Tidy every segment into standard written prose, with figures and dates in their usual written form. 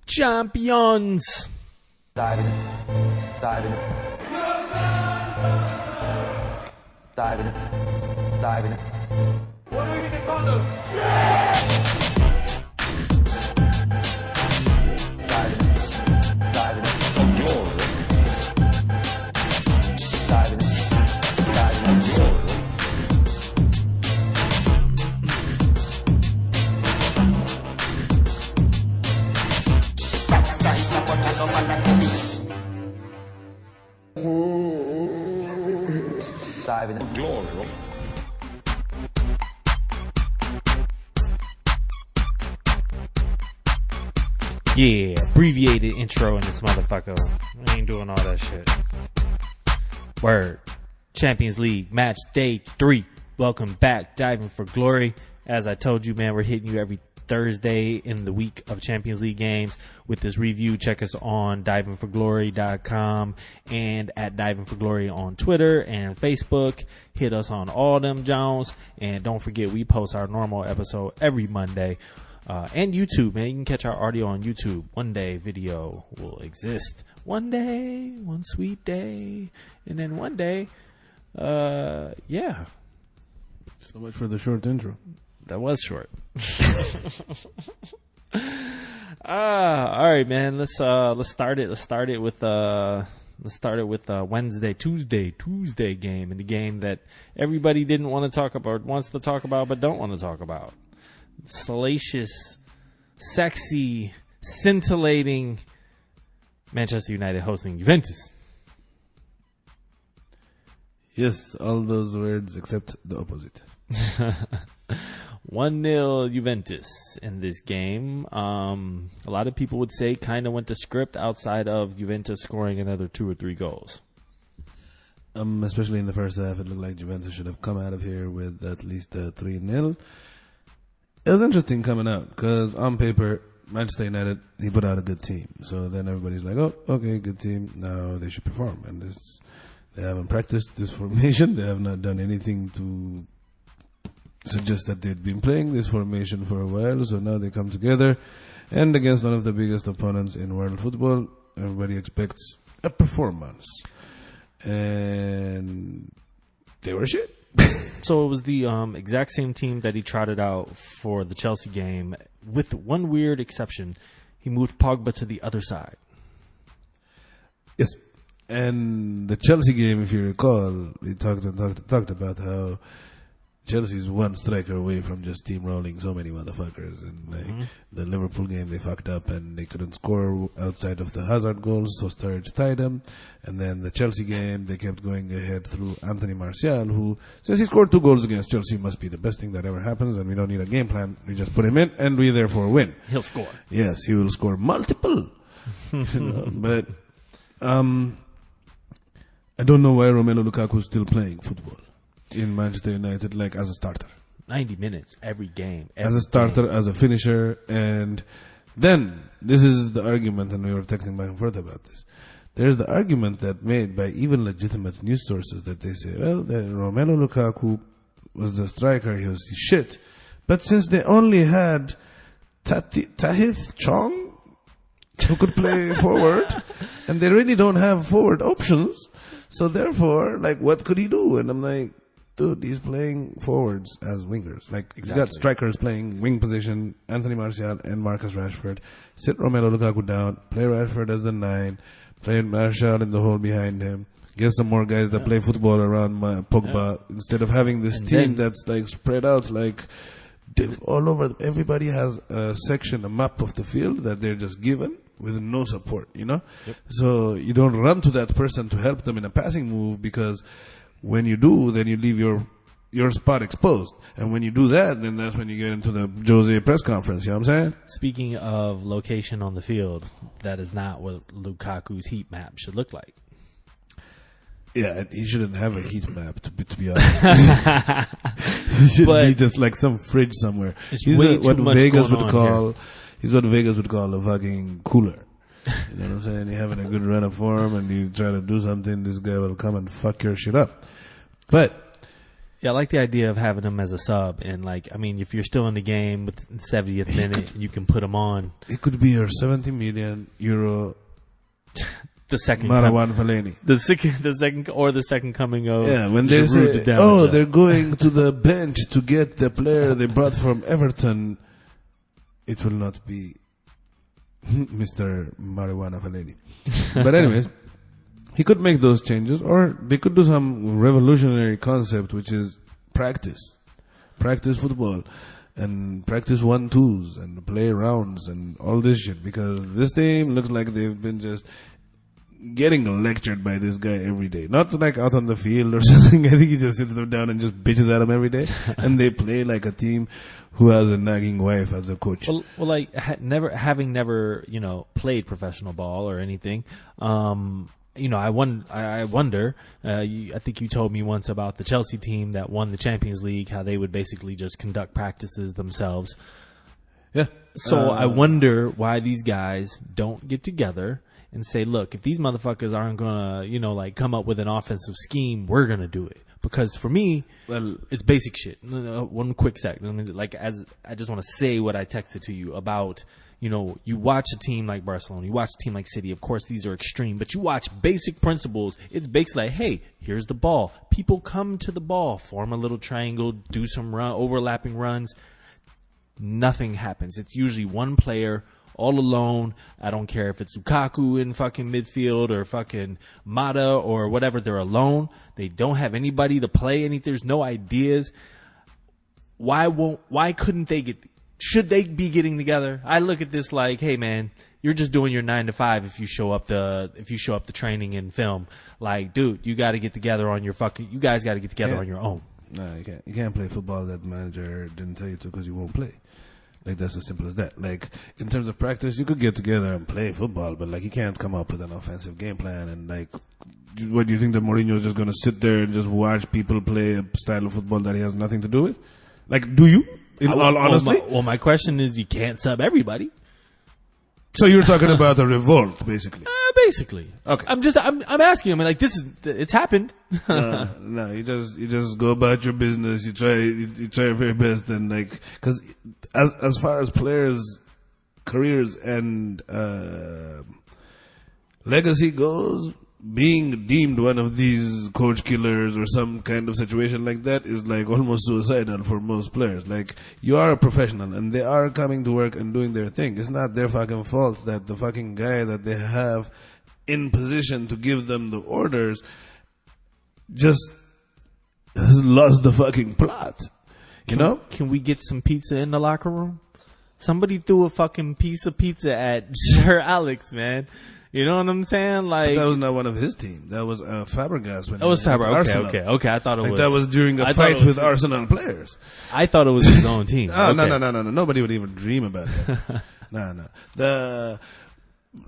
Champions. Diving. What do you get bundled? Yeah, abbreviated intro in this motherfucker. I ain't doing all that shit. Word. Champions League match day 3. Welcome back, Diving for Glory. As I told you, man, we're hitting you every Thursday in the week of Champions League games with this review. Check us on divingforglory.com and at Diving for Glory on Twitter and Facebook. Hit us on all them Jones. And don't forget, we post our normal episode every Monday. And YouTube, man. You can catch our audio on YouTube. One day video will exist. One day, one sweet day. And then one day, yeah. So much for the short intro. That was short. All right, man. Let's start it. Let's start it with Tuesday game, and the game that everybody didn't want to talk about, wants to talk about, but don't want to talk about. Salacious, sexy, scintillating Manchester United hosting Juventus. Yes, all those words except the opposite. 1-0 Juventus in this game. A lot of people would say kind of went to script outside of Juventus scoring another 2 or 3 goals. Especially in the first half, it looked like Juventus should have come out of here with at least 3-0. It was interesting coming out because on paper, Manchester United, he put out a good team. So then everybody's like, oh, okay, good team. Now they should perform. And they haven't practiced this formation. They have not done anything to suggest that they'd been playing this formation for a while. So now they come together. And against one of the biggest opponents in world football, everybody expects a performance. And they were shit. So it was the exact same team that he trotted out for the Chelsea game, with one weird exception. He moved Pogba to the other side. Yes. And the Chelsea game, if you recall, we talked about how Chelsea's one striker away from just steamrolling so many motherfuckers. And the Liverpool game, they fucked up and they couldn't score outside of the Hazard goals, so Sturridge tied them. And then the Chelsea game, they kept going ahead through Anthony Martial, who, since he scored 2 goals against Chelsea, must be the best thing that ever happens, and we don't need a game plan. We just put him in, and we therefore win. He'll score. Yes, he will score multiple. But I don't know why Romelu Lukaku is still playing football in Manchester United, like as a starter. 90 minutes every game. As a starter, as a finisher. And then, this is the argument, and we were texting back and forth about this. There's the argument that made by even legitimate news sources that they say, well, Romelu Lukaku was the striker, he was shit. But since they only had Tahith Chong, who could play forward, and they really don't have forward options, so therefore, like, what could he do? And I'm like, dude, he's playing forwards as wingers. Like, exactly. He's got strikers playing wing position, Anthony Martial and Marcus Rashford. Sit Romelu Lukaku down, play Rashford as the 9, play Martial in the hole behind him. Get some more guys that play football around Pogba instead of having this team that's like spread out like all over. Everybody has a section, a map of the field that they're just given with no support, you know? Yep. So you don't run to that person to help them in a passing move, because when you do, then you leave your spot exposed. And when you do that, then that's when you get into the Jose press conference, you know what I'm saying? Speaking of location on the field, that is not what Lukaku's heat map should look like. Yeah, he shouldn't have a heat map, to be honest. He should be just like some fridge somewhere. He's what Vegas would call a fucking cooler. You know what I'm saying? You're having a good run of form and you try to do something, this guy will come and fuck your shit up. But Yeah, I like the idea of having him as a sub, and like, I mean, if you're still in the game with the 70th minute, you can put him on. It could be your 70 million euro The second, Marwan Fellaini. the second coming of When they Giroud say, to damage they're going to the bench to get the player they brought from Everton, it will not be Mr. Marijuana Fellaini. But anyways, he could make those changes, or they could do some revolutionary concept, which is practice football, and practice 1-2s, and play rounds, and all this shit. Because this team looks like they've been just getting lectured by this guy every day. Not like out on the field or something. I think he just sits them down and just bitches at them every day. And they play like a team who has a nagging wife as a coach. Well, like having never, played professional ball or anything. I wonder. I think you told me once about the Chelsea team that won the Champions League, how they would basically just conduct practices themselves. Yeah. So I wonder why these guys don't get together and say, look, if these motherfuckers aren't gonna, come up with an offensive scheme, we're gonna do it. Because for me, it's basic shit. One quick sec. I just want to say what I texted to you about. You watch a team like Barcelona, you watch a team like City. Of course, these are extreme, but you watch basic principles. It's basically like, hey, here's the ball. People come to the ball, form a little triangle, do some overlapping runs. Nothing happens. It's usually one player all alone. I don't care if it's Lukaku in fucking midfield or fucking Mata or whatever. They're alone. They don't have anybody to play anything. There's no ideas. Why couldn't they should they be getting together? I look at this like, hey man, you're just doing your 9 to 5 if you show up the training and film. Like, dude, you got to get together on your you guys got to get together on your own. No, you can't. You can't play football that the manager didn't tell you to because you won't play. Like, that's as simple as that. Like, in terms of practice, you could get together and play football, but like, you can't come up with an offensive game plan. And like, what do you think that Mourinho is just going to sit there and just watch people play a style of football that he has nothing to do with? Like, do you? In all honesty? My question is, you can't sub everybody. So you're talking about a revolt, basically. Basically. Okay. I'm asking him, like, it's happened. No, you just go about your business. You try your very best, and like, cause as far as players' careers and, legacy goes, being deemed one of these coach killers or some kind of situation like that is like almost suicidal for most players. Like, you are a professional and they are coming to work and doing their thing. It's not their fucking fault that the fucking guy that they have in position to give them the orders just has lost the fucking plot. Can we get some pizza in the locker room? Somebody threw a fucking piece of pizza at Sir Alex, man. You know what I'm saying? Like, but that was not one of his team. That was Fabregas. That was Fabregas. Okay. I thought it was. That was during a fight with Arsenal players. I thought it was his own team. No. Nobody would even dream about that. No.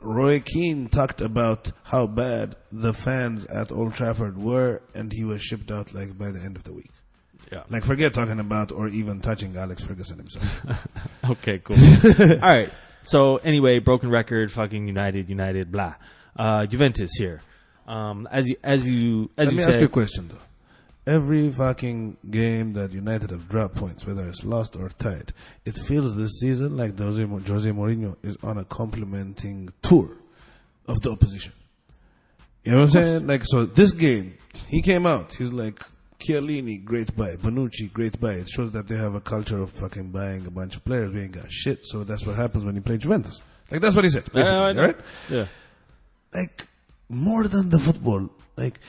Roy Keane talked about how bad the fans at Old Trafford were, and he was shipped out like by the end of the week. Yeah. Like, forget talking about or even touching Alex Ferguson himself. Okay, cool. All right. So anyway, broken record, fucking United, blah. Juventus here. Let me ask you a question though. Every fucking game that United have dropped points, whether it's lost or tied, it feels this season like Jose Mourinho is on a complimenting tour of the opposition. You know what I'm saying? Like, so this game, he came out, he's like, Chiellini, great buy. Bonucci, great buy. It shows that they have a culture of fucking buying a bunch of players. We ain't got shit. So that's what happens when you play Juventus. Like, that's what he said, basically, right? Yeah. Like, more than the football. Like,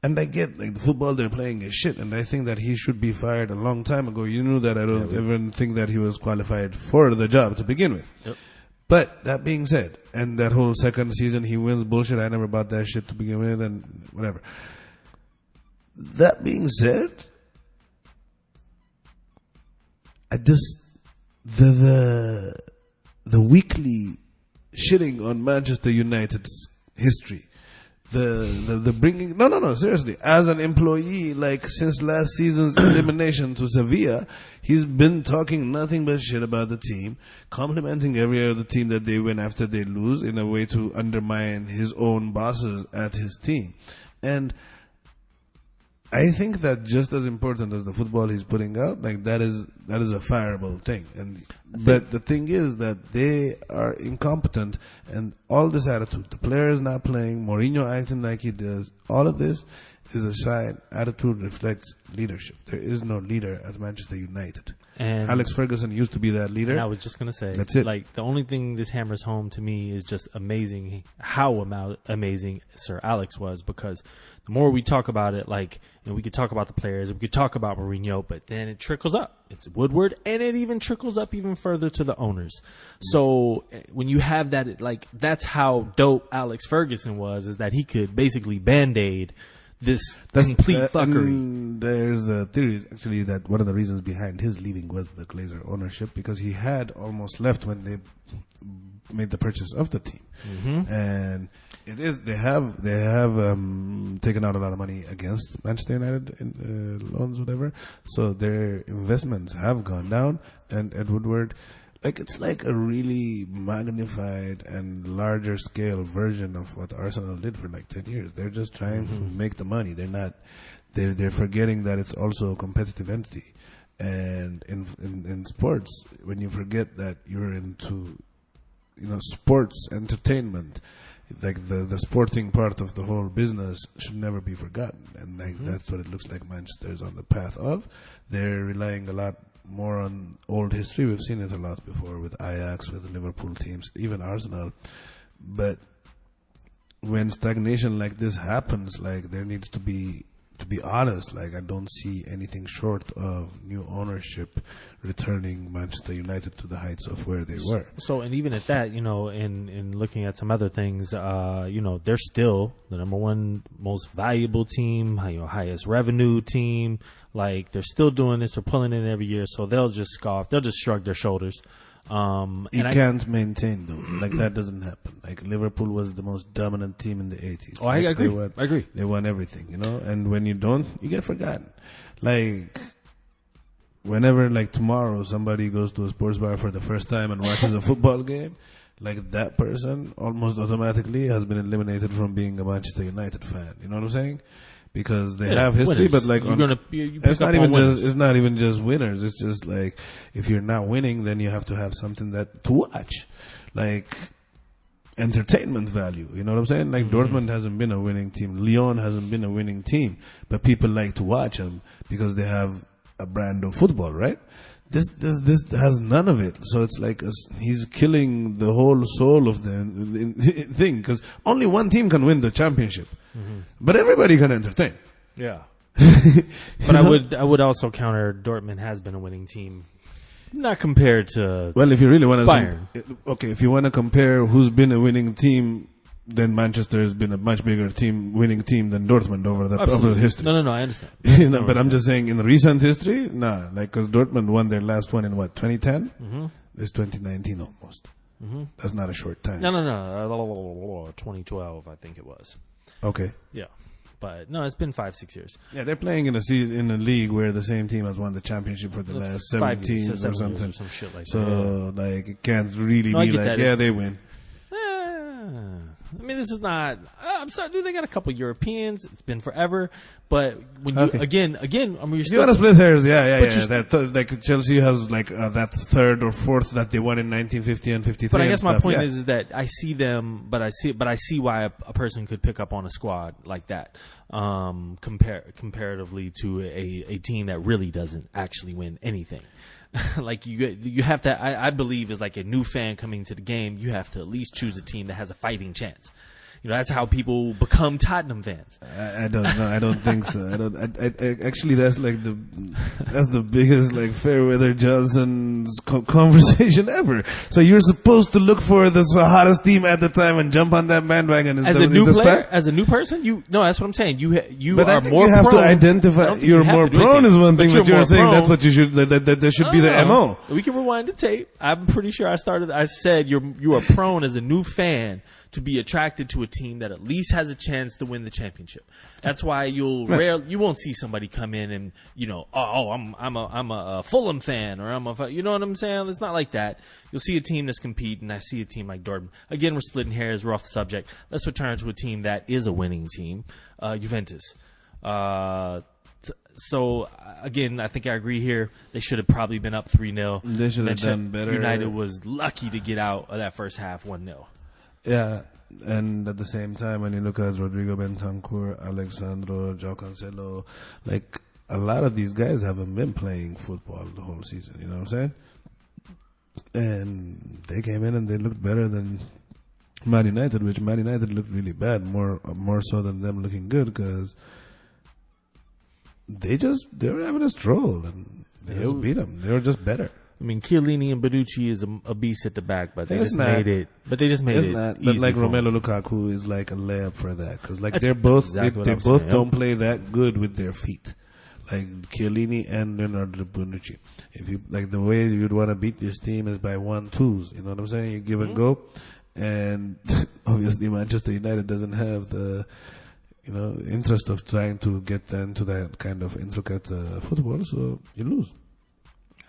and I get, like, the football they're playing is shit. And I think that he should be fired a long time ago. You knew that. I don't even think that he was qualified for the job to begin with. Yep. But that being said, and that whole second season he wins bullshit. I never bought that shit to begin with and whatever. That being said, I just the weekly shitting on Manchester United's history, the bringing no seriously, as an employee, like since last season's elimination to Sevilla, he's been talking nothing but shit about the team, complimenting every other team that they win after they lose in a way to undermine his own bosses at his team, and I think that just as important as the football he's putting out, like that is a fireable thing. But the thing is that they are incompetent, and all this attitude, the players not playing, Mourinho acting like he does, all of this is a sign. Attitude reflects leadership. There is no leader at Manchester United. And Alex Ferguson used to be that leader. And I was just gonna say, That's it. Like the only thing this hammers home to me is just amazing how amazing Sir Alex was, because the more we talk about it, like, and we could talk about the players, we could talk about Mourinho, but then it trickles up. It's Woodward, and it even trickles up even further to the owners. So when you have that, like, that's how dope Alex Ferguson was, is that he could basically band-aid this complete fuckery. And there's a theory actually that one of the reasons behind his leaving was the Glazer ownership, because he had almost left when they made the purchase of the team. And it is they have taken out a lot of money against Manchester United in loans, whatever. So their investments have gone down, and Ed Woodward, like, it's like a really magnified and larger scale version of what Arsenal did for like 10 years. They're just trying to make the money. They're forgetting that it's also a competitive entity. And in sports, when you forget that you're into, sports entertainment, like the sporting part of the whole business should never be forgotten. And like that's what it looks like Manchester is on the path of. They're relying a lot more on old history. We've seen it a lot before with Ajax, with the Liverpool teams, even Arsenal. But when stagnation like this happens, like, there needs to be honest, like, I don't see anything short of new ownership returning Manchester United to the heights of where they were. So, and even at that, in looking at some other things, they're still the number one most valuable team, highest revenue team. Like, they're still doing this. They're pulling in every year. So they'll just scoff. They'll just shrug their shoulders. You can't maintain, though. Like, that doesn't happen. Like, Liverpool was the most dominant team in the 80s. Oh, I agree. They won everything, and when you don't, you get forgotten. Like, whenever, like, tomorrow somebody goes to a sports bar for the first time and watches a football game, like, that person almost automatically has been eliminated from being a Manchester United fan. You know what I'm saying? Because they have history, winners. but like, it's not even just winners. It's just like, if you're not winning, then you have to have something to watch, like entertainment value. You know what I'm saying? Like, Dortmund hasn't been a winning team, Lyon hasn't been a winning team, but people like to watch them because they have a brand of football, right? This has none of it. So it's like he's killing the whole soul of the thing, because only one team can win the championship. But everybody can entertain. Yeah. But I would also counter, Dortmund has been a winning team, not compared to if you really want to Bayern. If you want to compare who's been a winning team, then Manchester has been a much bigger winning team than Dortmund over the history. No, I understand. But I'm just saying, in recent history, because Dortmund won their last one in 2010? It's 2019 almost. That's not a short time. No. 2012, I think it was. Okay. Yeah. But no, it's been 5-6 years. Yeah, they're playing in a league where the same team has won the championship for the last 17 or something. Or some shit like that. So, like, it can't really be like, they win. I mean, this is not. I'm sorry, dude. They got a couple Europeans. It's been forever. But when you again, I mean, you want to split hairs? Yeah. That like Chelsea has like that third or fourth that they won in 1950 and 53. But I guess my point is that I see them, but I see why a person could pick up on a squad like that, comparatively to a team that really doesn't actually win anything. Like, you have to, I believe, is like a new fan coming to the game, you have to at least choose a team that has a fighting chance. That's how people become Tottenham fans. I don't know. I don't think so. Actually, that's like that's the biggest like Fairweather Johnson's conversation ever. So you're supposed to look for the hottest team at the time and jump on that bandwagon. As a new player, as a new person, that's what I'm saying. You but are more. You have to identify. You're more prone is one thing, but you're saying that's what you should. That should be the MO. We can rewind the tape. I'm pretty sure I said you are prone as a new fan to be attracted to a team that at least has a chance to win the championship. That's why you won't see somebody come in and I'm a Fulham fan, or you know what I'm saying? It's not like that. You'll see a team that's competing. I see a team like Dortmund. Again, we're splitting hairs. We're off the subject. Let's return to a team that is a winning team, Juventus. So again, I think I agree here. They should have probably been up 3-0. They should have done better. United was lucky to get out of that first half 1-0. Yeah, and at the same time, when you look at Rodrigo Bentancur, Alexandro, João Cancelo, like a lot of these guys haven't been playing football the whole season. You know what I'm saying? And they came in and they looked better than Man United, which Man United looked really bad, more so than them looking good, because they were having a stroll and they just beat them. They were just better. I mean, Chiellini and Bonucci is a beast at the back, but they It's just not. made it. But they just made It's it not, easy but like for 'em. Romelu Lukaku is like a layup for that, because like That's- they're that's both exactly what they I'm both saying, don't play that good with their feet, like Chiellini and Leonardo Bonucci. If you like the way you'd want to beat this team is by 1-2s. You know what I'm saying? You give and go, and obviously Manchester United doesn't have the interest of trying to get into that kind of intricate football, so you lose.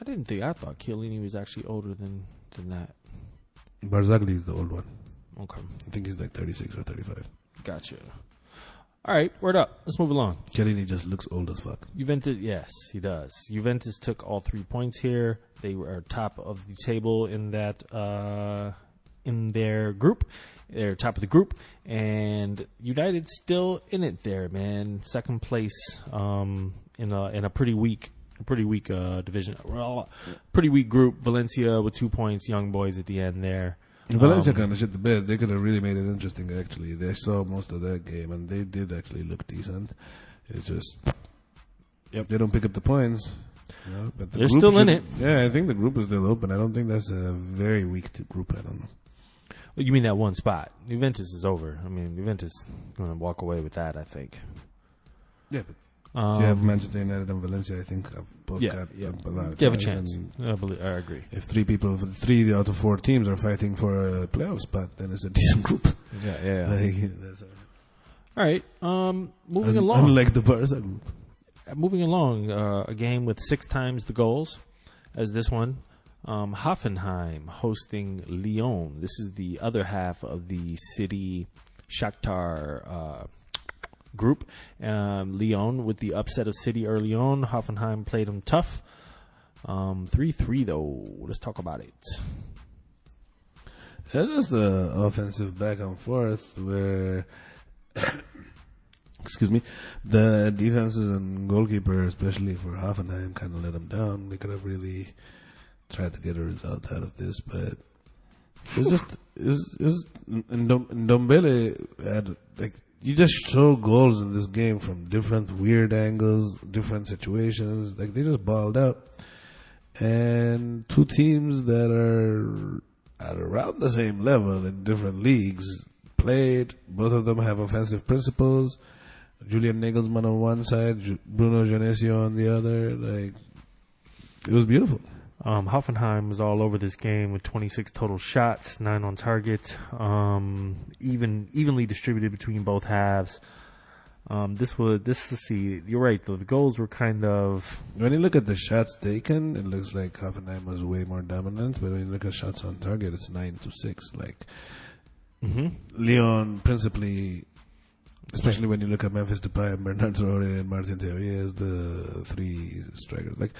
I thought Chiellini was actually older than that. Barzagli is the old one. Okay, I think he's like 36 or 35. gotcha. All right, word up. Let's move along. Chiellini just looks old as fuck. Juventus, yes, he does. Juventus took all 3 points here. They were top of the table in that in their group. They're top of the group, and United's still in it there, man. Second place in a pretty weak division. Well, pretty weak group. Valencia with 2 points. Young boys at the end there. Valencia kind of shit the bed. They could have really made it interesting, actually. They saw most of that game, and they did actually look decent. It's just, if they don't pick up the points, but They're still in it. Yeah, I think the group is still open. I don't think that's a very weak group. I don't know. Well, you mean that one spot? Juventus is over. I mean, Juventus is going to walk away with that, I think. Yeah, but you have Manchester United and Valencia, I think, have both got a lot of You have a chances, chance. and I agree. if 3 out of 4 teams are fighting for a playoff spot, then it's a decent group. Yeah. Like, that's All right. Moving along. Unlike the Barca group. Moving along, a game with 6 times the goals as this one. Hoffenheim hosting Lyon. This is the other half of the City Shakhtar group. Lyon with the upset of City early on. Hoffenheim played them tough. 3-3 though. Let's talk about it. That's just the offensive back and forth where, excuse me, the defenses and goalkeeper, especially for Hoffenheim, kind of let them down. They could have really tried to get a result out of this, but and Ndombele had, like, you just show goals in this game from different weird angles, different situations. Like, they just balled out. And 2 teams that are at around the same level in different leagues played. Both of them have offensive principles. Julian Nagelsmann on one side, Bruno Genesio on the other. Like, it was beautiful. Hoffenheim was all over this game with 26 total shots, 9 on target, evenly distributed between both halves. Let's see, you're right though. The goals were kind of, when you look at the shots taken, it looks like Hoffenheim was way more dominant. But when you look at shots on target, it's 9-6. Like, Lyon principally, especially when you look at Memphis Depay and Bernard Traoré and Martin Terrier as the 3 strikers. Like,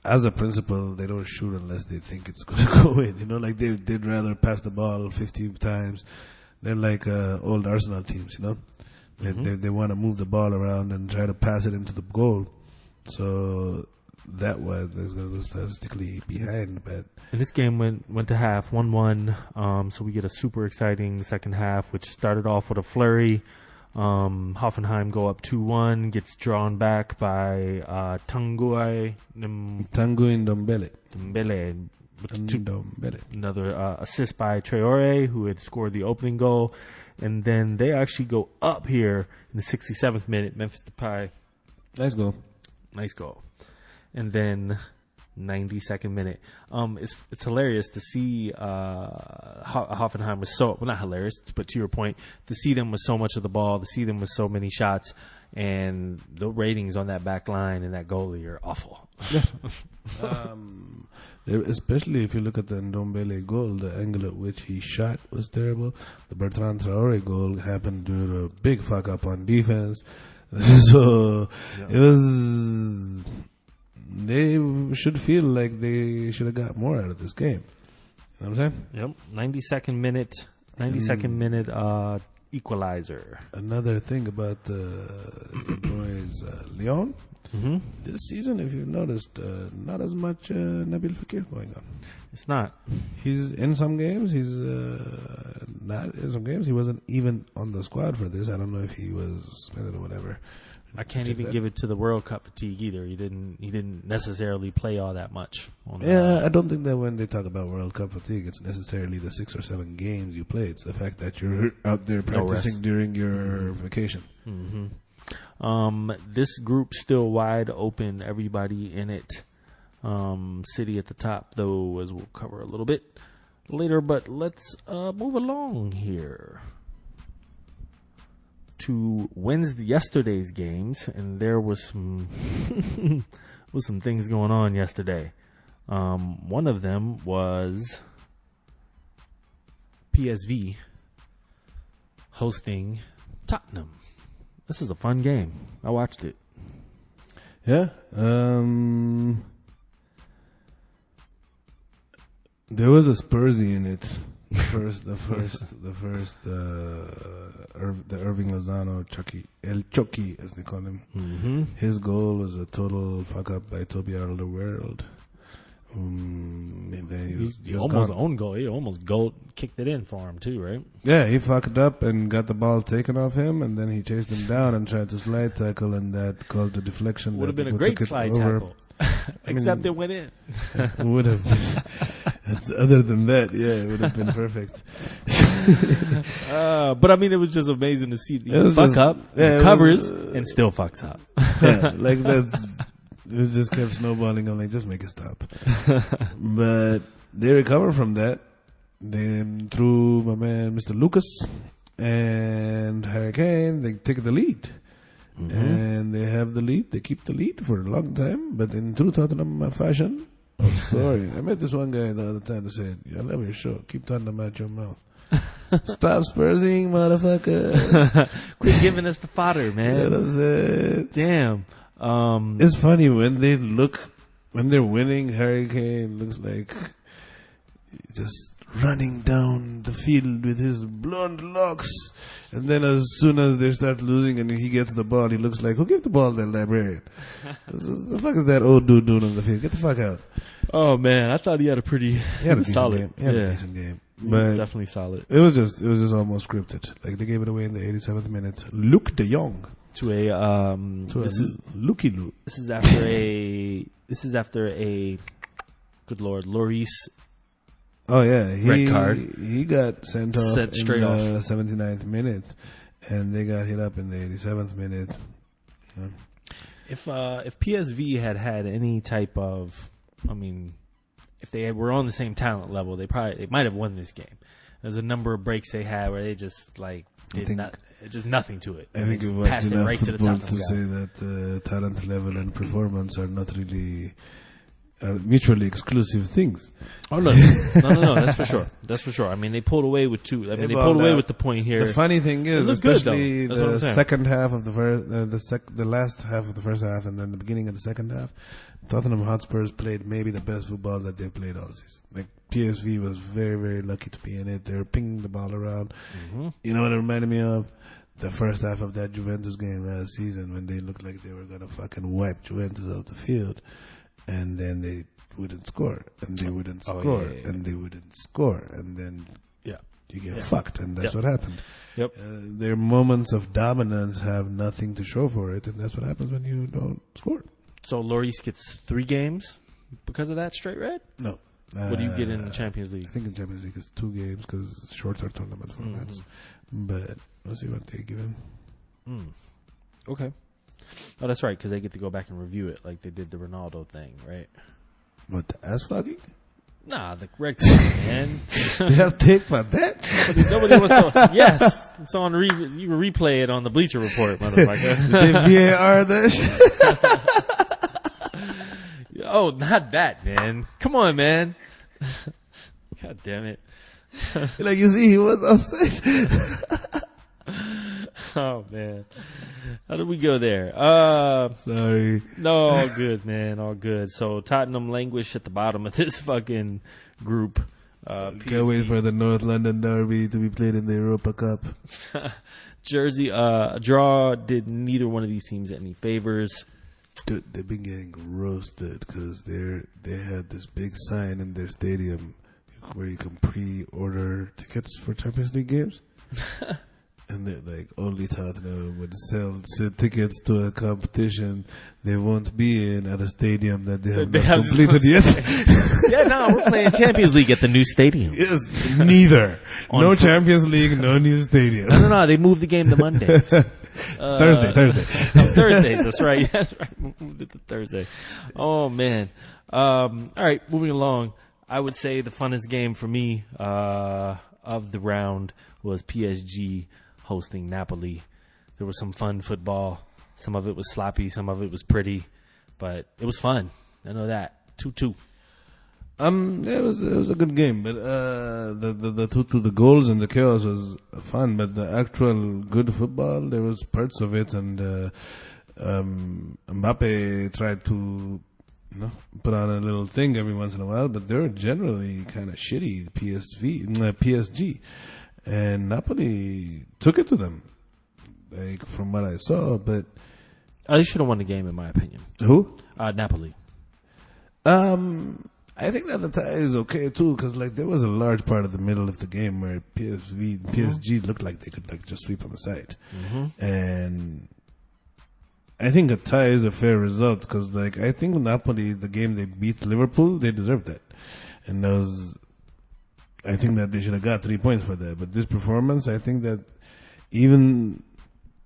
as a principle, they don't shoot unless they think it's going to go in. Like they'd rather pass the ball 50 times. They're like old Arsenal teams, They want to move the ball around and try to pass it into the goal. So that was going to statistically behind. But and this game went to half 1-1. So we get a super exciting second half, which started off with a flurry. Hoffenheim go up 2-1, gets drawn back by Tanguy Ndombele. Another assist by Traore, who had scored the opening goal. And then they actually go up here in the 67th minute. Memphis Depay. Nice goal. And then 92nd minute. It's hilarious to see Hoffenheim was not hilarious, but to your point, to see them with so much of the ball, to see them with so many shots, and the ratings on that back line and that goalie are awful. Especially if you look at the Ndombele goal, the angle at which he shot was terrible. The Bertrand Traore goal happened due to a big fuck up on defense. So it was. They should feel like they should have got more out of this game. You know what I'm saying? Yep. 92nd minute equalizer. Another thing about the boys, Lyon. Mm-hmm. This season, if you've noticed, not as much Nabil Fekir going on. It's not. He's in some games. He's not in some games. He wasn't even on the squad for this. I don't know if he was suspended or whatever. I can't even give it to the World Cup fatigue either. He didn't necessarily play all that much. I don't think that when they talk about World Cup fatigue, it's necessarily the 6 or 7 games you play. It's the fact that you're out there practicing during your vacation. Mm-hmm. This group still wide open. Everybody in it. City at the top, though, as we'll cover a little bit later. But let's move along here to yesterday's games, and there was some some things going on yesterday. One of them was PSV hosting Tottenham. This is a fun game. I watched it. Yeah. There was a Spursy in it. The Irving Lozano El Chucky, as they call him. Mm-hmm. His goal was a total fuck up by Toby Alderweireld. He almost own goal. He almost kicked it in for him too, right? Yeah, he fucked up and got the ball taken off him, and then he chased him down and tried to slide tackle, and that caused a deflection. Would have been a great slide tackle. Except it went in. It would have been. Other than that, yeah, it would have been perfect. But I mean, it was just amazing to see covers and still fucks up. Yeah, like it just kept snowballing. I'm like, just make it stop. But they recover from that. Then through my man, Mr. Lucas and Harry Kane, they take the lead. Mm-hmm. And they have the lead. They keep the lead for a long time. But in true Tottenham fashion, sorry. I met this one guy the other time that said, I love your show. Keep Tottenham out your mouth. Stop Spursing, motherfucker. Quit giving us the fodder, man. You know what I'm saying? Damn. It's funny when they're winning, Harry Kane looks like just running down the field with his blonde locks. And then as soon as they start losing and he gets the ball, he looks like, who gave the ball to that librarian? The fuck is that old dude doing on the field? Get the fuck out. Oh, man. I thought he had a solid game. He had a decent game. But definitely solid. It was just almost scripted. Like they gave it away in the 87th minute. Luke de Jong. Looky Lou. This is after a good Lord, Lloris. Oh yeah, red card. He got sent off in the 79th minute, and they got hit up in the 87th minute. Yeah. If PSV had any type of, I mean, if they were on the same talent level, they might have won this game. There's a number of breaks they had where they just just nothing to it. I think it was passed enough right football to say that talent level and performance are not really mutually exclusive things. Oh no, that's for sure. That's for sure. I mean, they pulled away with two. I mean, they pulled away with the point here. The funny thing is, especially the second half of the first, the last half of the first half, and then the beginning of the second half, Tottenham Hotspurs played maybe the best football that they've played all season. Like PSV was very, very lucky to be in it. They were pinging the ball around. Mm-hmm. You know what it reminded me of? The first half of that Juventus game last season when they looked like they were gonna fucking wipe Juventus off the field. And then they wouldn't score, and they wouldn't score, and they wouldn't score, and then you get fucked, and that's what happened. Yep. Their moments of dominance have nothing to show for it, and that's what happens when you don't score. So Lloris gets 3 games because of that straight red? No. What do you get in the Champions League? I think in Champions League it's 2 games because it's shorter tournament formats. Mm-hmm. But we'll see what they give him. Okay. Oh, that's right, because they get to go back and review it like they did the Ronaldo thing, right? What, the ass fucking? Nah, the red card, man. They have tape for that? Nobody was yes. It's on you can replay it on the Bleacher Report, motherfucker. They VAR that shit? Oh, not that, man. Come on, man. God damn it. Like, you see, he was offside. Oh, man. How did we go there? Sorry. No, all good, man. All good. So Tottenham languish at the bottom of this fucking group. Can't wait for the North London derby to be played in the Europa Cup. Jersey, a draw did neither one of these teams any favors. Dude, they've been getting roasted because they had this big sign in their stadium where you can pre-order tickets for Champions League games. And they're like, only Tottenham would sell tickets to a competition they won't be in at a stadium that they have not completed yet. Yeah, no, we're playing Champions League at the new stadium. Yes, neither. No Champions League, no new stadium. No, they moved the game to Mondays. Thursday. Thursdays, that's right. That's right. Moved it to Thursday. Oh, man. All right, moving along. I would say the funnest game for me of the round was PSG hosting Napoli. There was some fun football. Some of it was sloppy. Some of it was pretty. But it was fun. I know that. 2-2. It was a good game, but the goals and the chaos was fun. But the actual good football, there was parts of it, and Mbappe tried to put on a little thing every once in a while, but they're generally kind of shitty. PSG, and Napoli took it to them, like from what I saw. But They should have won the game, in my opinion. who? Napoli. I think that the tie is okay too, because like there was a large part of the middle of the game where PSG looked like they could like just sweep them aside, and I think a tie is a fair result because like I think Napoli, the game they beat Liverpool, they deserved that, and I think that they should have got 3 points for that. But this performance, I think that even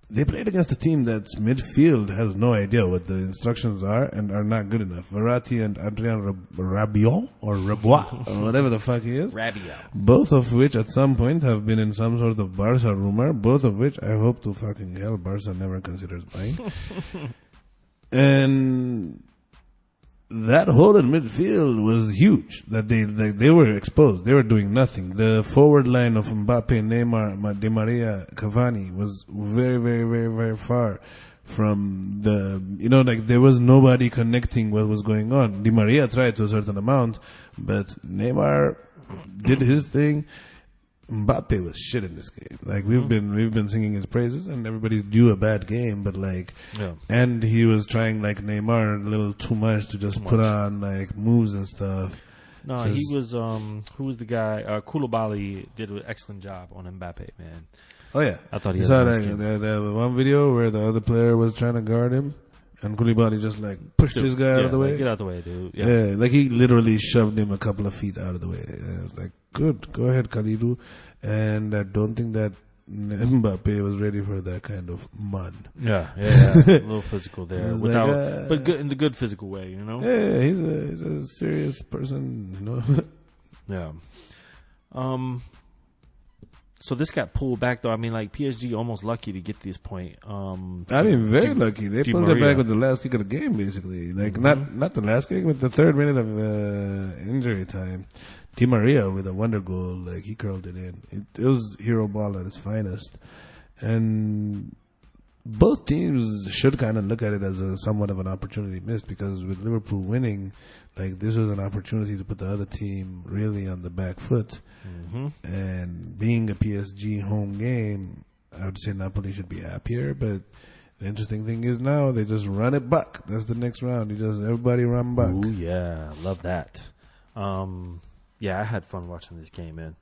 they played against a team that's midfield has no idea what the instructions are and are not good enough. Verratti and Adrien Rabiot or Rabiot or whatever the fuck he is. Rabiot. Both of which at some point have been in some sort of Barca rumor. Both of which I hope to fucking hell Barca never considers buying. And that hole in midfield was huge. That they were exposed. They were doing nothing. The forward line of Mbappe, Neymar, Di Maria, Cavani was very, very, very, very far from like there was nobody connecting what was going on. Di Maria tried to a certain amount, but Neymar did his thing. Mbappe was shit in this game. Like we've been singing his praises, and everybody's due a bad game. But and he was trying like Neymar a little too much to just put on like moves and stuff. No, he was. Who was the guy? Koulibaly did an excellent job on Mbappe, man. Oh yeah, I thought he saw had that one video where the other player was trying to guard him, and Koulibaly just like pushed this guy out of the way. Like, get out of the way, dude. Yeah, like he literally shoved him a couple of feet out of the way. And I was like, good, go ahead, Khalidou. And I don't think that Mbappe was ready for that kind of mud. Yeah, a little physical there, Like, but good in the good physical way, you know. Yeah, he's a serious person, you know. Yeah. So this got pulled back though. I mean, like PSG almost lucky to get to this point. Very lucky. They pulled it back with the last kick of the game, basically. Like not the last kick, but the 3rd minute of injury time. Di Maria with a wonder goal, like he curled it in. It was hero ball at its finest, and both teams should kind of look at it as a somewhat of an opportunity missed, because with Liverpool winning, like this was an opportunity to put the other team really on the back foot. And being a PSG home game, I would say Napoli should be happier. But the interesting thing is now they just run it back. That's the next round. Everybody run back. Ooh, yeah, love that. Yeah, I had fun watching this game, man.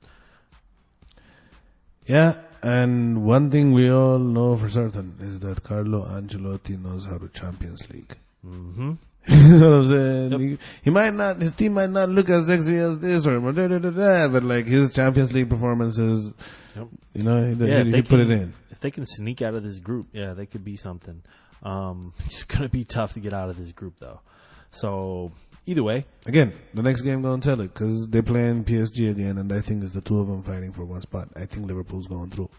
Yeah, and one thing we all know for certain is that Carlo Ancelotti knows how to Champions League. You know what I'm saying? Yep. He might not, his team might not look as sexy as this or but like his Champions League performances, you know, he put it in. If they can sneak out of this group, yeah, they could be something. It's going to be tough to get out of this group, though. So, either way. Again, the next game going to tell it, because they're playing PSG again, and I think it's the two of them fighting for one spot. I think Liverpool's going through.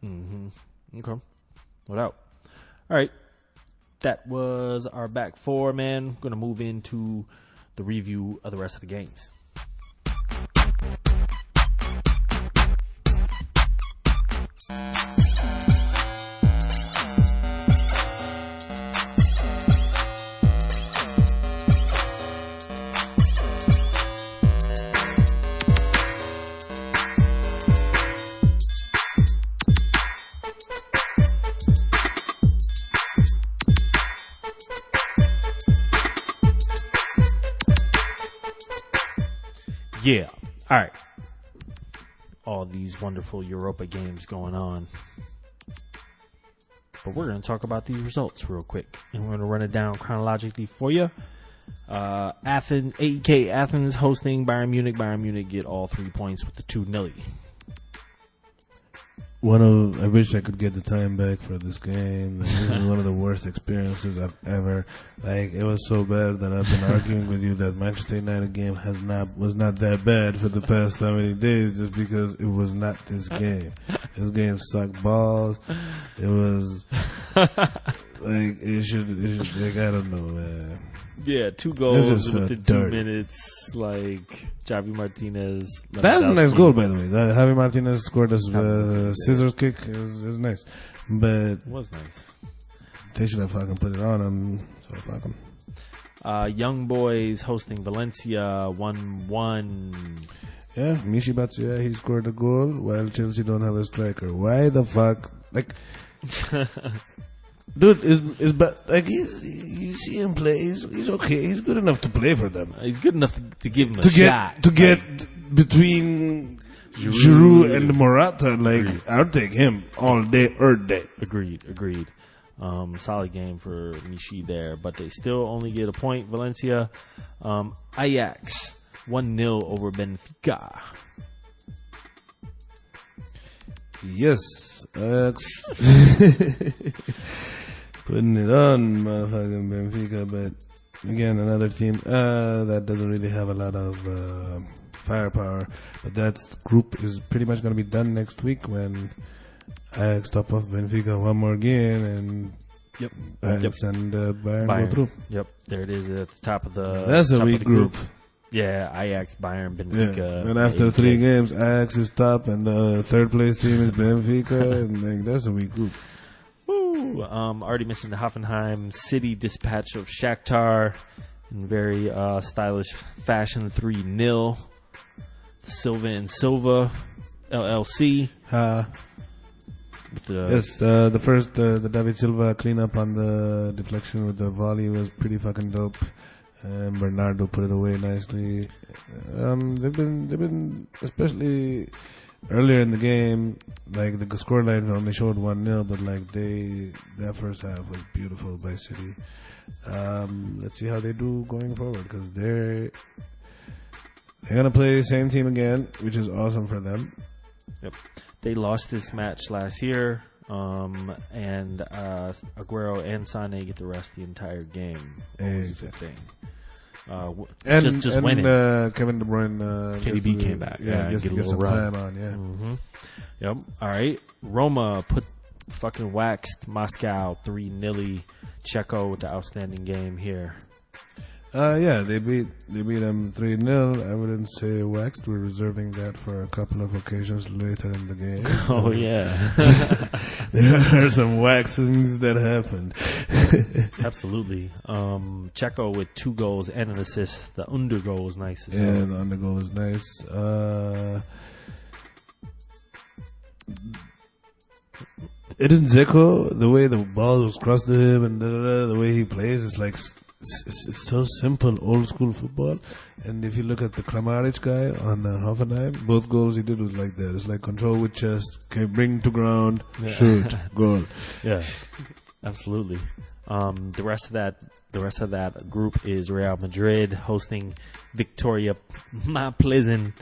Okay. No doubt. All right. That was our back four, man. We're going to move into the review of the rest of the games. Yeah. All right. All these wonderful Europa games going on. But we're going to talk about these results real quick. And we're going to run it down chronologically for you. Athens, AEK Athens hosting Bayern Munich. Bayern Munich get all 3 points with the 2-0. I wish I could get the time back for this game. Like, this is one of the worst experiences I've ever. Like, it was so bad that I've been arguing with you that Manchester United game was not that bad for the past how many days, just because it was not this game. This game sucked balls. It was like it should like, I don't know, man. Yeah, 2 goals within 2 dirty. minutes. Like Javi Martinez. That was a nice goal, by the way. Javi Martinez scored a scissors kick. Is nice, but It was nice. they should have fucking put it on him. So fuck him. Young Boys hosting Valencia 1-1. Yeah, Michy Batshuayi, he scored a goal while Chelsea don't have a striker. Why the fuck? Like, dude, is but like you see him play. He's okay. He's good enough to play for them. He's good enough to give him a shot. To get between Giroud and Morata. Like, I'll take him all day, Agreed. Solid game for Michy there, but they still only get a point. Valencia, Ajax 1-0 over Benfica. Yes, putting it on motherfucking Benfica, but again, another team that doesn't really have a lot of firepower. But that group is pretty much going to be done next week when Ajax top off Benfica one more game, and Ajax and Bayern go through. Yep, there it is at the top of the. That's a top weak of the group. Yeah, Ajax, Bayern, Benfica. Yeah. And after 3 games, Ajax is top, and the third place team is Benfica, and like, that's a weak group. Woo! Already mentioned the Hoffenheim City dispatch of Shakhtar in very stylish fashion, 3-0. Silva and Silva, LLC. Yes, the first, the David Silva cleanup on the deflection with the volley was pretty fucking dope. And Bernardo put it away nicely. They've been, especially earlier in the game, like the scoreline only showed 1-0, but like that first half was beautiful by City. Let's see how they do going forward, because they're gonna play the same team again, which is awesome for them. Yep, they lost this match last year. And Aguero and Sané get the rest of the entire game. Exactly. And just winning. Kevin De Bruyne, KDB came back. Yeah, just get to a get little some run. time on. Yeah. Mm-hmm. Yep. All right. Roma fucking waxed Moscow 3-0. Checo with the outstanding game here. Yeah, they beat them 3-0. I wouldn't say waxed. We're reserving that for a couple of occasions later in the game. Oh yeah, there are some waxings that happened. absolutely. Checo with 2 goals and an assist. The under goal was nice as well. Yeah, the under goal was nice. Edin Dzeko, the way the ball was crossed to him and the way he plays, is like it's so simple, old school football. And if you look at the Kramaric guy on Hoffenheim, both goals he did was like that. It's like control with chest, okay, bring to ground, shoot, goal. Yeah, absolutely. The rest of that group is Real Madrid hosting Victoria Pleasant.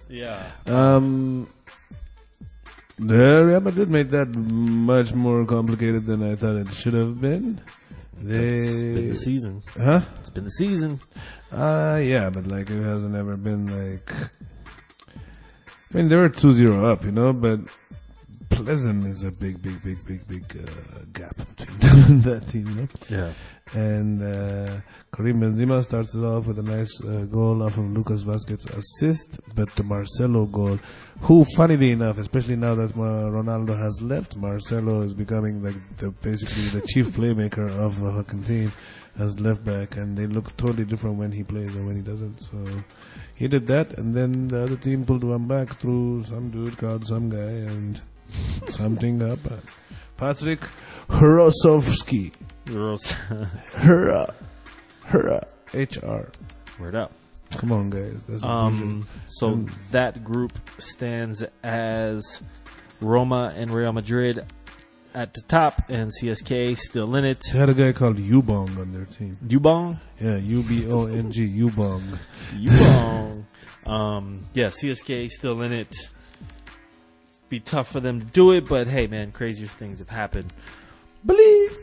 Yeah. The Real Madrid made that much more complicated than I thought it should have been. It's been the season. Huh? It's been the season. Yeah, but like it hasn't ever been like. I mean, they were 2-0 up, you know, but Pleasant is a big gap between them and that team, you know. Yeah. And Karim Benzema starts it off with a nice goal off of Lucas Vazquez's assist, but the Marcelo goal, who, funnily enough, especially now that Ronaldo has left, Marcelo is becoming like basically the chief playmaker of the fucking team, as left back, and they look totally different when he plays and when he doesn't. So he did that, and then the other team pulled one back through some dude called some guy, and something happened. Patrick Hrosovsky. Hurrah. HR. Word up. Come on, guys. That's So that group stands as Roma and Real Madrid at the top, and CSK still in it. They had a guy called Ubong on their team. Ubong? Yeah, Ubong, Ubong. Ubong. Yeah, CSK still in it. Be tough for them to do it, but hey, man, crazier things have happened. Believe.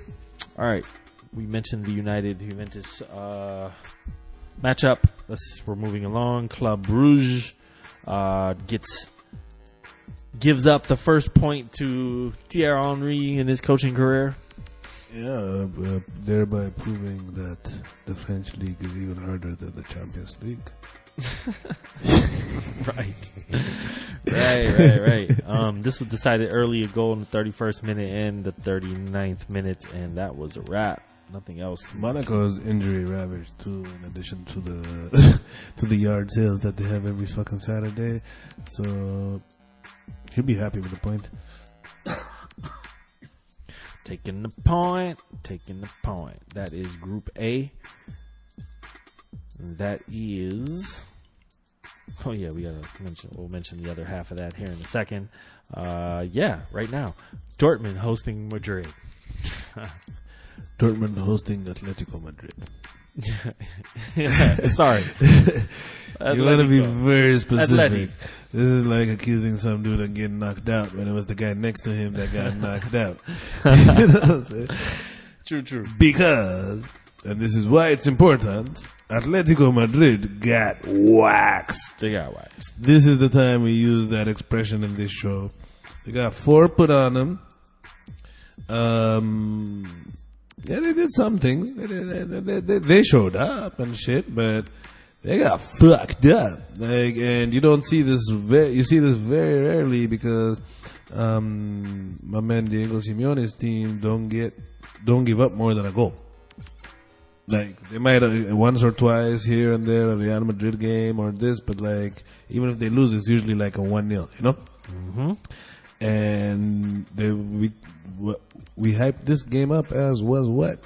All right, we mentioned the United Juventus matchup. We're moving along. Club Brugge gives up the first point to Thierry Henry in his coaching career. Yeah, thereby proving that the French league is even harder than the Champions League. Right. This was decided early, a goal in the 31st minute and the 39th minute, and that was a wrap. Nothing else. Monaco's injury ravaged too, in addition to the to the yard sales that they have every fucking Saturday. So he'll be happy with the point. Taking the point. That is Group A. That is. Oh yeah, we'll mention the other half of that here in a second. Right now, Dortmund hosting Madrid. Dortmund hosting Atletico Madrid. Sorry. You want to be very specific. Atleti. This is like accusing some dude of getting knocked out when it was the guy next to him that got knocked out. You know what I'm saying? True. Because, and this is why it's important, Atletico Madrid got waxed. They got waxed. This is the time we use that expression in this show. They got 4 put on them. Yeah, they did some things. They showed up and shit, but they got fucked up. And you don't see this. You see this very rarely because my man Diego Simeone's team don't give up more than a goal. Like they might once or twice here and there a Real Madrid game or this, but like even if they lose, it's usually like a 1-0. You know. Mm-hmm. And we hyped this game up as was what?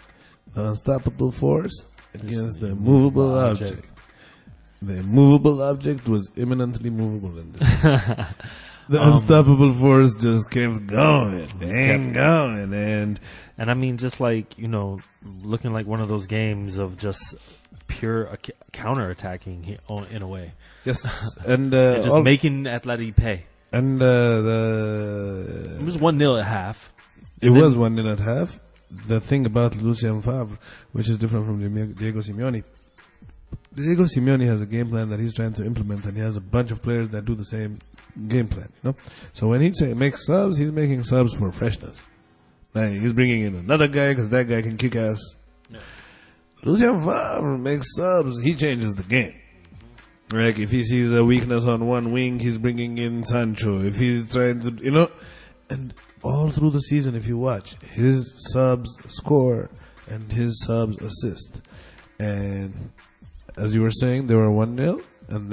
The unstoppable force against the immovable object. The immovable object was imminently movable in this. The unstoppable force just kept going and going. And I mean, just like, looking like one of those games of just pure counter-attacking in a way. Yes. And just making Atleti pay. And it was 1-0 at half. It was 1-0 at half. The thing about Lucien Favre, which is different from Diego Simeone, Diego Simeone has a game plan that he's trying to implement, and he has a bunch of players that do the same game plan. So when he makes subs, he's making subs for freshness. Like he's bringing in another guy because that guy can kick ass. Yeah. Lucien Favre makes subs. He changes the game. Like if he sees a weakness on one wing, he's bringing in Sancho. If he's trying to, and all through the season, if you watch, his subs score and his subs assist. And as you were saying, they were 1-0, and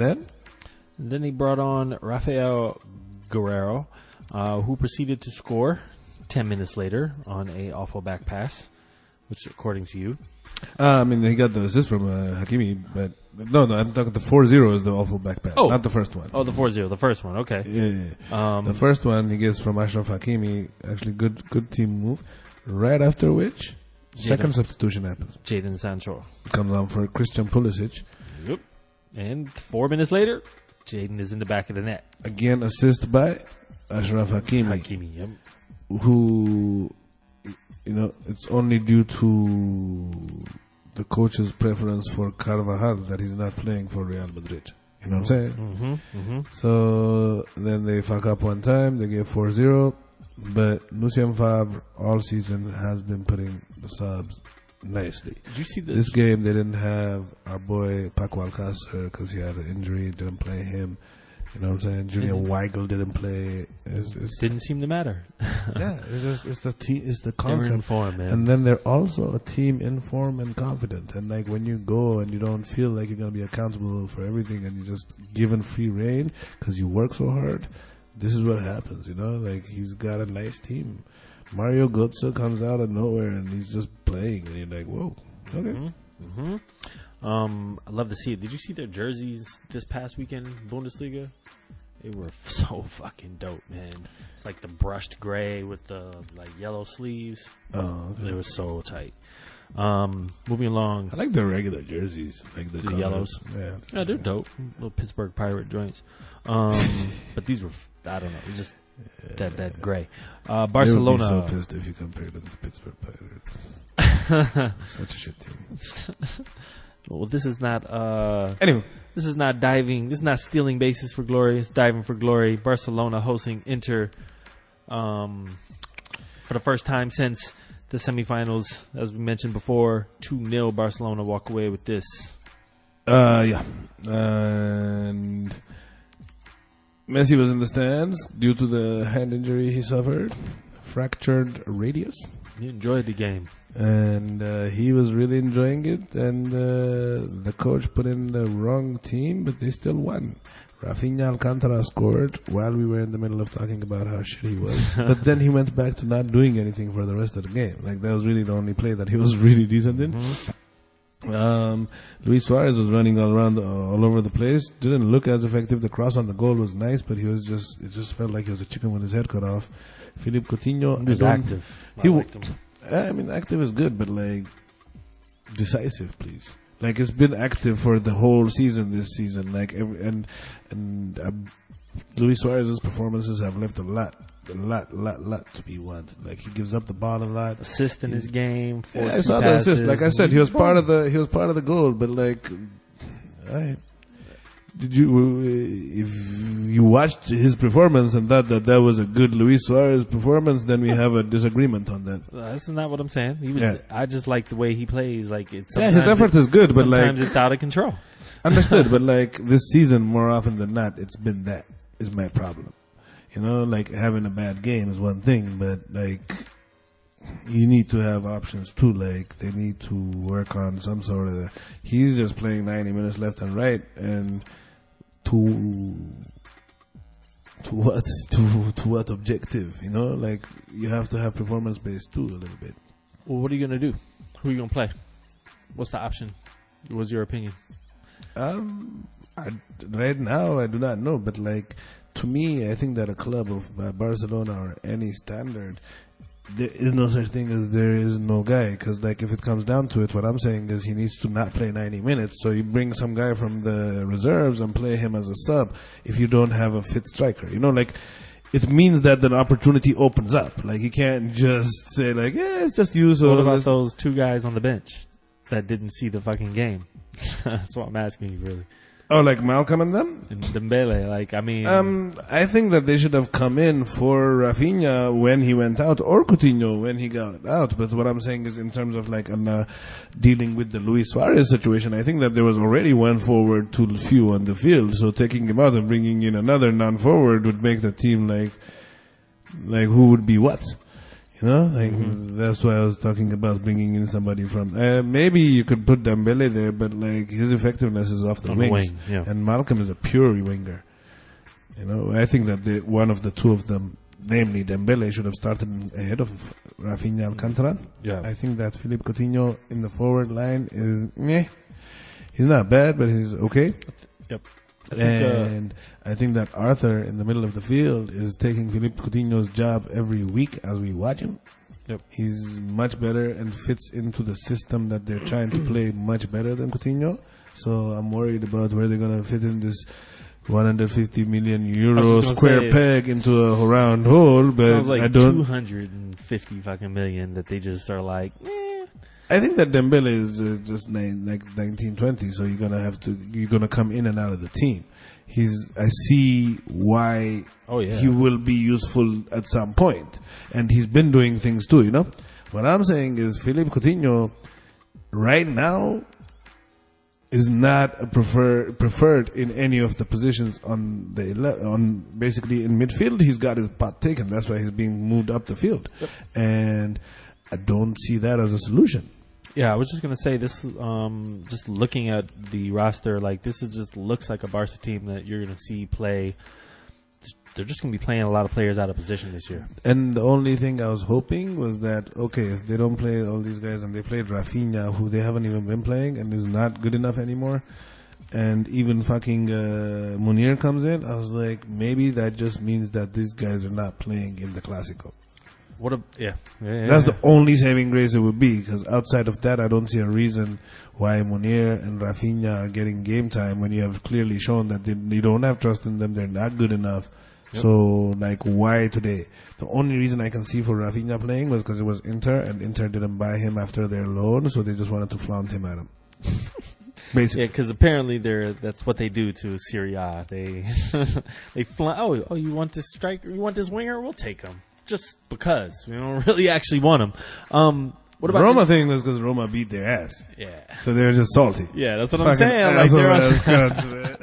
then he brought on Rafael Guerrero, who proceeded to score 10 minutes later on a awful back pass, which according to you. He got the assist from Hakimi, but no, I'm talking the 4-0 is the awful back pass, not the first one. Oh, the 4-0, the first one, okay. Yeah. The first one he gets from Ashraf Hakimi, actually good team move. Right after which, second substitution happens. Jadon Sancho comes on for Christian Pulisic. Yep. And 4 minutes later, Jadon is in the back of the net. Again, assist by Ashraf Hakimi. Yep. Who... it's only due to the coach's preference for Carvajal that he's not playing for Real Madrid. You know what I'm saying? Mm-hmm, mm-hmm. So then they fuck up one time, they get 4-0, but Lucien Favre all season has been putting the subs nicely. Did you see this game? They didn't have our boy Paco Alcácer because he had an injury, didn't play him. You know what I'm saying? Julian Weigl didn't play. Didn't seem to matter. Yeah, it's the team, it's the concept. They're in form, man. And then they're also a team in form and confident. And like when you go and you don't feel like you're gonna be accountable for everything, and you're just given free reign because you work so hard, this is what happens. Like he's got a nice team. Mario Götze comes out of nowhere and he's just playing, and you're like, whoa, okay. Mm-hmm. I love to see it. Did you see their jerseys this past weekend, Bundesliga? They were so fucking dope, man. It's like the brushed gray with the like yellow sleeves. Oh, okay. They were so tight. Moving along. I like the regular jerseys, like the colors. Yellows. Yeah, They're dope. Little Pittsburgh Pirate joints. But these were, I don't know, it's just that gray. Barcelona. They would be so pissed if you compared them to Pittsburgh Pirates. Such a shit team. Well, this is not. Anyway. This is not diving. This is not stealing bases for glory. It's diving for glory. Barcelona hosting Inter for the first time since the semifinals. As we mentioned before, 2-0 Barcelona walk away with this. Yeah. And Messi was in the stands due to the hand injury he suffered. Fractured radius. He enjoyed the game. And he was really enjoying it, and the coach put in the wrong team, but they still won. Rafinha Alcantara scored while we were in the middle of talking about how shit he was. But then he went back to not doing anything for the rest of the game. Like, that was really the only play that he was really decent in. Mm-hmm. Luis Suarez was running all around, all over the place. Didn't look as effective. The cross on the goal was nice, but it just felt like he was a chicken with his head cut off. Philippe Coutinho. He was active. He liked him. I mean, active is good, but like decisive, please. Like, it's been active for the whole season this season. Like, Luis Suarez's performances have left a lot to be wanted. Like, he gives up the ball a lot. Assist in his game. Yeah, I saw the assist. Like I said, he was part of the goal. But like, if you watched his performance and thought that was a good Luis Suarez performance, then we have a disagreement on that. That's not what I'm saying. I just like the way he plays. Like, his effort is good, but like sometimes it's out of control. Understood, but like this season, more often than not, it's been that is my problem. You know, like, having a bad game is one thing, but like, you need to have options too. Like, they need to work on some sort of. He's just playing 90 minutes left and right, and to what objective? You know, like, you have to have performance based too a little bit. Well, what are you gonna do? Who are you gonna play? What's the option? What's your opinion? Right now, I do not know, but like, to me, I think that a club of Barcelona or any standard, there is no such thing as there is no guy. Because like, if it comes down to it, what I'm saying is he needs to not play 90 minutes. So you bring some guy from the reserves and play him as a sub if you don't have a fit striker. You know, like, it means that the opportunity opens up. Like, you can't just say like, yeah, it's just you. So what about those two guys on the bench that didn't see the fucking game? That's what I'm asking you, really. Oh, like Malcolm and them? And Dembele, like, I mean... I think that they should have come in for Rafinha when he went out, or Coutinho when he got out. But what I'm saying is, in terms of like dealing with the Luis Suarez situation, I think that there was already one forward too few on the field. So taking him out and bringing in another non-forward would make the team like who would be what? You know, like, that's why I was talking about bringing in somebody from. Maybe you could put Dembele there, but like, his effectiveness is off the wings, wing, yeah. And Malcolm is a pure winger. You know, I think that one of the two of them, namely Dembele, should have started ahead of Rafinha Alcantara. Yeah, I think that Philippe Coutinho in the forward line is meh. He's not bad, but he's okay. Yep. I think that Arthur in the middle of the field is taking Philippe Coutinho's job every week as we watch him. Yep. He's much better and fits into the system that they're trying to play much better than Coutinho. So I'm worried about where they're going to fit in this 150 million euro square peg into a round hole. But sounds like I don't. 250 fucking million that they just are like, I think that Dembele is just like 1920, so you're gonna come in and out of the team. I see why he will be useful at some point, and he's been doing things too. You know, what I'm saying is Philippe Coutinho right now is not a preferred in any of the positions on basically in midfield. He's got his part taken. That's why he's being moved up the field, and I don't see that as a solution. Yeah, I was just gonna say this. Just looking at the roster, like, this just looks like a Barca team that you're gonna see play they're just going to be playing a lot of players out of position this year. And the only thing I was hoping was that, okay, if they don't play all these guys and they played Rafinha, who they haven't even been playing and is not good enough anymore, and even fucking Munir comes in, I was like, maybe that just means that these guys are not playing in the Clásico. That's the only saving grace it would be, because outside of that, I don't see a reason why Munir and Rafinha are getting game time when you have clearly shown that you don't have trust in them, they're not good enough. Yep. So, like, why today? The only reason I can see for Rafinha playing was because it was Inter, and Inter didn't buy him after their loan, so they just wanted to flaunt him at him. Basically. Yeah, because apparently that's what they do to Serie A. They oh, you want this striker? You want this winger? We'll take him. Just because. We don't really actually want him. What about Roma thing was because Roma beat their ass. Yeah. So they're just salty. Yeah, that's what I'm saying. Like, they're man.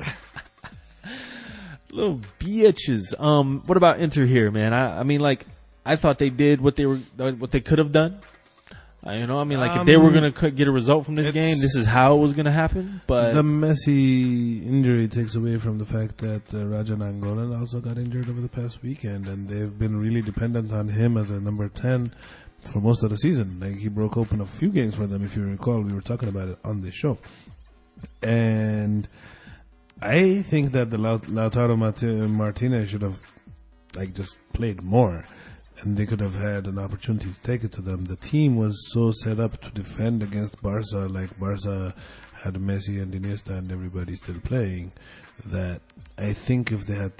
Little bitches. What about Inter here, man? I mean, like, I thought they did what they could have done. If they were gonna get a result from this game, this is how it was gonna happen. But the Messi injury takes away from the fact that Raja Nainggolan also got injured over the past weekend, and they've been really dependent on him as a number 10 for most of the season. Like, he broke open a few games for them, if you recall. We were talking about it on this show, and I think that the Lautaro Martinez should have just played more, and they could have had an opportunity to take it to them. The team was so set up to defend against Barca, like Barca had Messi and Iniesta and everybody still playing, that I think if they had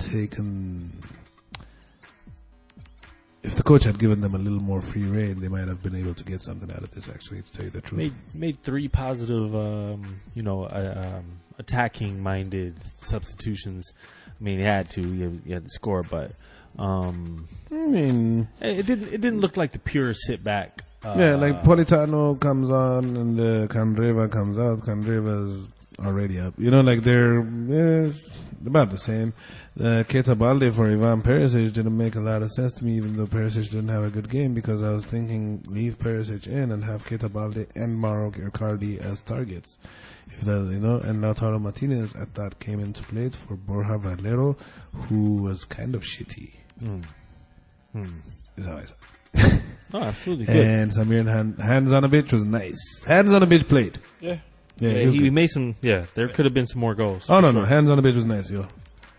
if the coach had given them a little more free rein, they might have been able to get something out of this, actually, to tell you the truth. Made 3 positive, attacking-minded substitutions. I mean, they had to. You had to score, but it didn't look like the pure sit back. Like Politano comes on and Candreva comes out. Candreva's already up. They're about the same. Keita Balde for Ivan Perisic didn't make a lot of sense to me, even though Perisic didn't have a good game, because I was thinking leave Perisic in and have Keita Balde and Mauro Icardi as targets. And Lautaro Martinez, I thought, came into place for Borja Valero, who was kind of shitty. Is how I said. Oh, absolutely good. And Samir Handanovic was nice. Handanovic played. Yeah, he made some. Yeah, there could have been some more goals. Oh no, Handanovic was nice, yo.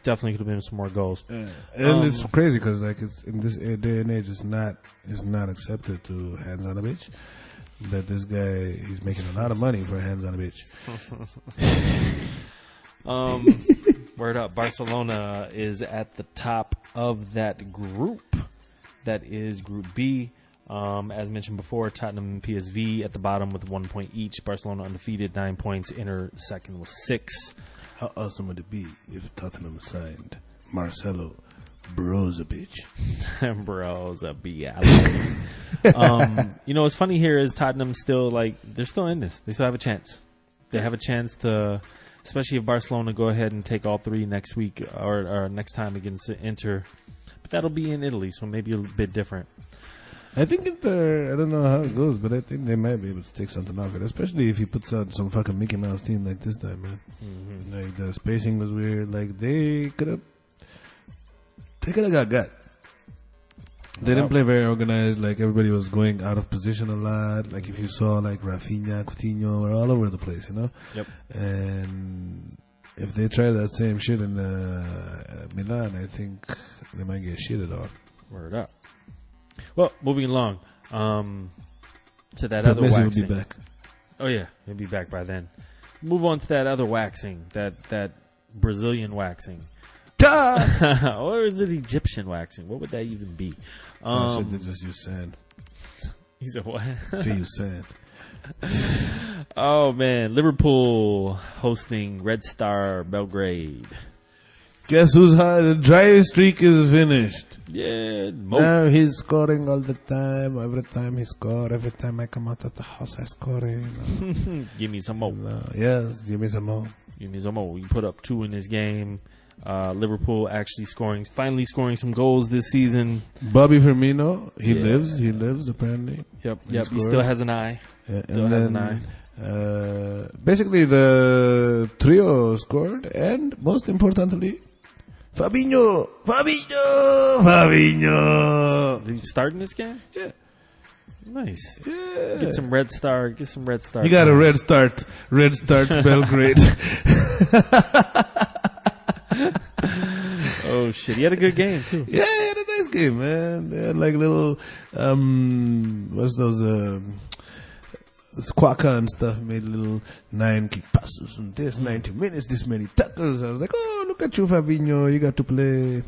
Definitely could have been some more goals. And it's crazy because it's in this day and age, it's not accepted to Handanovic. That this guy, he's making a lot of money for Handanovic. Word up, Barcelona is at the top of that group. That is Group B. As mentioned before, Tottenham and PSV at the bottom with 1 point each. Barcelona undefeated, 9 points. Inter second with 6. How awesome would it be if Tottenham signed Marcelo Brozovic? Brozovic. What's funny here is Tottenham still, they're still in this. They still have a chance. They have a chance to, especially if Barcelona go ahead and take all 3 next week or next time against Inter. But that'll be in Italy, so maybe a bit different. I think Inter, I don't know how it goes, but I think they might be able to take something off it, especially if he puts out some fucking Mickey Mouse team like this time, man. Mm-hmm. Like, the spacing was weird. Like, they could have got. They didn't play very organized. Like, everybody was going out of position a lot. Like, if you saw, like, Rafinha, Coutinho were all over the place, Yep. And if they try that same shit in Milan, I think they might get shitted on. Word up. Well, moving along to that but other Messi waxing. will be back. Oh yeah, he'll be back by then. Move on to that other waxing, that Brazilian waxing, or is it Egyptian waxing? What would that even be? They just use sand. He said what? They use sand. Oh man, Liverpool hosting Red Star Belgrade. Guess who's hot? The dry streak is finished. Yeah, now he's scoring all the time. Every time he scores, every time I come out of the house, I score. Give me some more. Yes, give me some more. Give me some more. You put up 2 in this game. Liverpool actually finally scoring some goals this season. Bobby Firmino, he lives apparently. Yep. He still has an eye. Yeah, and then, basically the trio scored, and most importantly, Fabinho. Did you start in this game? Yeah. Nice. Yeah. Get some red star. You got a red start. Red start Belgrade. Oh shit! He had a good game too. Yeah, he had a nice game, man. They had like little, what's those, Squawka and stuff, made little 9 kick passes and this 90 minutes, this many tackles. I was like, oh, look at you, Fabinho, you got to play.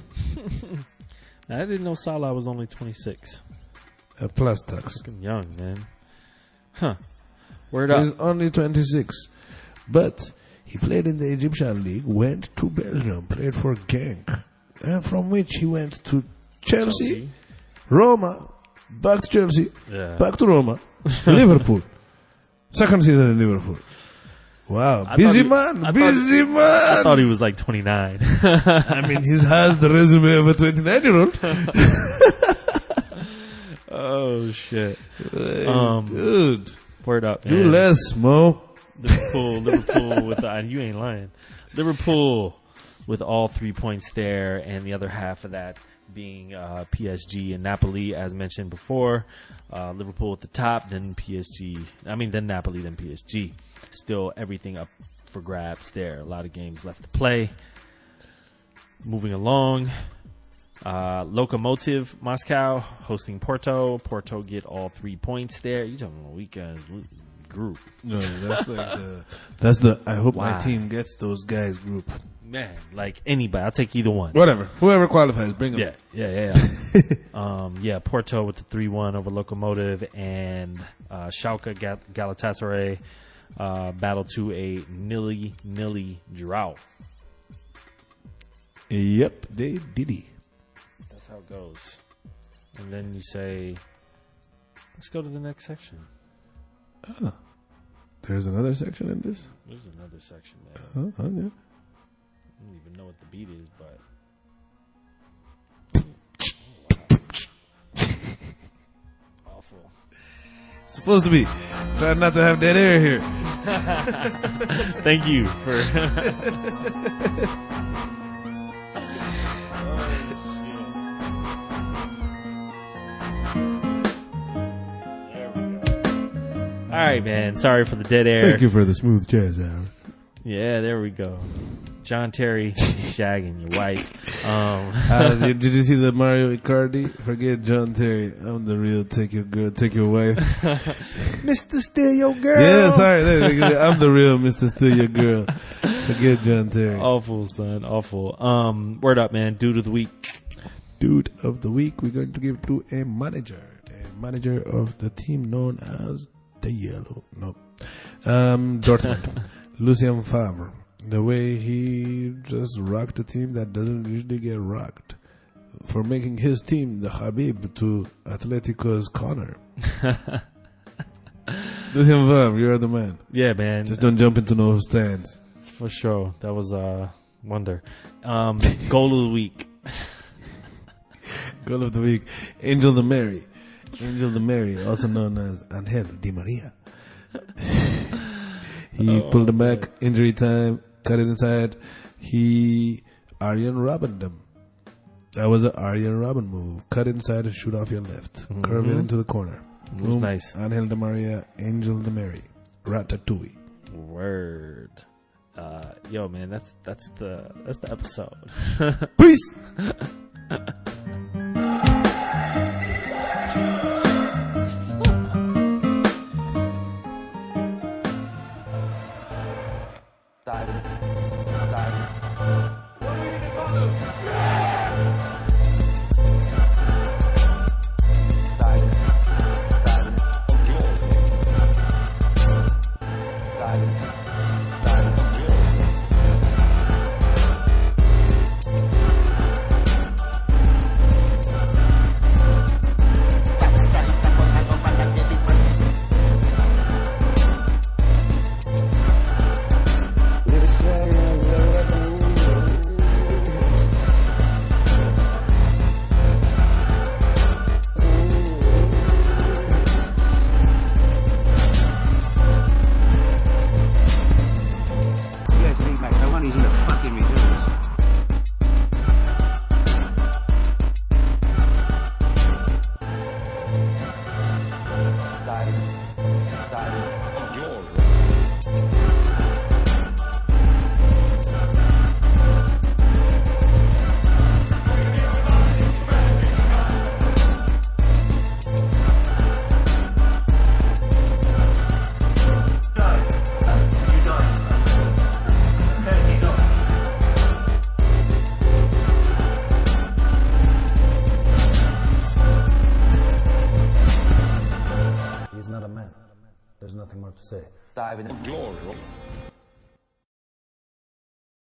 I didn't know Salah was only 26. Plus tax. Fucking young, man. Huh. Word up. He's only 26. But he played in the Egyptian league, went to Belgium, played for Genk, and from which he went to Chelsea. Roma, back to Chelsea, Yeah. back to Roma, Liverpool. Second season in Liverpool. Wow, I busy thought man, busy I man. thought he was like 29. I mean, he has the resume of a 29-year-old. Oh shit. Dude, Word up, do man. less, Mo. Liverpool with the, you ain't lying. Liverpool with all 3 points there, and the other half of that being PSG and Napoli, as mentioned before. Liverpool at the top, then PSG. Then Napoli, then PSG. Still everything up for grabs there. A lot of games left to play. Moving along. Lokomotiv Moscow hosting Porto. Porto get all 3 points there. You talking about weekend group? No, that's the. I hope Wow. my team gets those guys group. Man, like anybody, I'll take either one. Whatever, whoever qualifies, bring them. Yeah. Porto with the 3-1 over Lokomotiv, and Schalke Galatasaray battle to a 0-0 draw. Yep, they did it. That's how it goes. And then you say, let's go to the next section. Ah, there's another section in this. There's another section, man. Okay. I don't even know what the beat is, but awful. Supposed to be. Try not to have dead air here. Thank you for. All right, man. Sorry for the dead air. Thank you for the smooth jazz hour. Yeah, there we go. John Terry shagging your wife. Did you see the Mario Icardi? Forget John Terry. I'm the real. Take your girl. Take your wife. Mr. Steal Your Girl. Yeah, sorry. I'm the real Mr. Steal Your Girl. Forget John Terry. Awful, son. Awful. Word up, man. Dude of the week. Dude of the week, we're going to give to a manager of the team known as the Yellow. No. Dortmund. Lucien Favre. The way he just rocked a team that doesn't usually get rocked. For making his team the Habib to Atletico's Connor. Lucien Favre, you're the man. Yeah, man. Just don't jump into no stands. For sure. That was a wonder. Goal of the week. Goal of the week. Angel the Mary, also known as Angel Di Maria. He pulled him back, injury time, cut it inside. He Arjen Robbened him. That was an Arjen Robben move. Cut inside and shoot off your left. Curve it into the corner. It was nice. Angel Di Maria, Angel the Mary. Ratatouille. Word. Yo, man, that's the episode. Peace! This nothing more to say. Dive in. Glory.